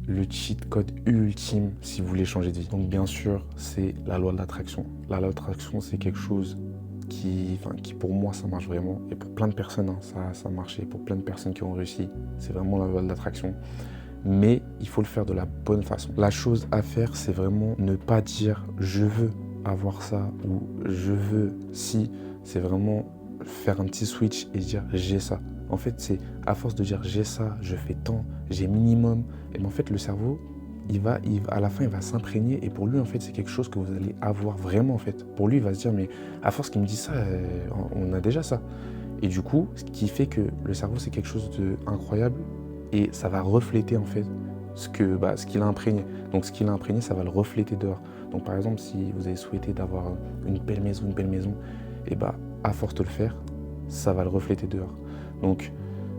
le cheat code ultime si vous voulez changer de vie. Donc bien sûr, c'est la loi de l'attraction. La loi de l'attraction, c'est quelque chose qui pour moi, ça marche vraiment. Et pour plein de personnes, hein, ça marche. Et pour plein de personnes qui ont réussi, c'est vraiment la loi de l'attraction. Mais il faut le faire de la bonne façon. La chose à faire, c'est vraiment ne pas dire « je veux avoir ça » ou « je veux si ». C'est vraiment faire un petit switch et dire « j'ai ça ». En fait, c'est à force de dire « j'ai ça, je fais tant, j'ai minimum ». Et bien en fait, le cerveau, à la fin, il va s'imprégner. Et pour lui, en fait, c'est quelque chose que vous allez avoir vraiment, en fait. Pour lui, il va se dire « mais à force qu'il me dit ça, on a déjà ça ». Et du coup, ce qui fait que le cerveau, c'est quelque chose d'incroyable. Et ça va refléter en fait ce qu'il a imprégné. Donc ce qu'il a imprégné, ça va le refléter dehors. Donc par exemple, si vous avez souhaité d'avoir une belle maison, et à force de le faire, ça va le refléter dehors. Donc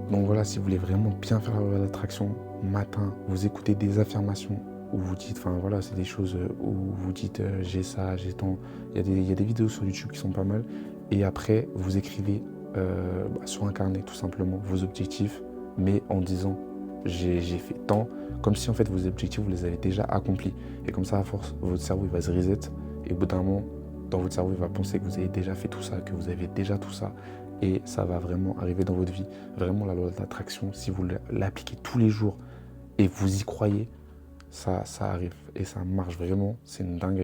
voilà, si vous voulez vraiment bien faire la loi d'attraction, matin, vous écoutez des affirmations où vous dites, c'est des choses où vous dites j'ai ça, j'ai tant. Il y a des vidéos sur YouTube qui sont pas mal. Et après, vous écrivez sur un carnet tout simplement vos objectifs, mais en disant j'ai fait tant, comme si en fait vos objectifs vous les avez déjà accomplis. Et comme ça, à force, votre cerveau il va se reset et au bout d'un moment, dans votre cerveau, il va penser que vous avez déjà fait tout ça, que vous avez déjà tout ça. Et ça va vraiment arriver dans votre vie. Vraiment, la loi de l'attraction, si vous l'appliquez tous les jours et vous y croyez, ça arrive. Et ça marche vraiment, c'est une dinguerie.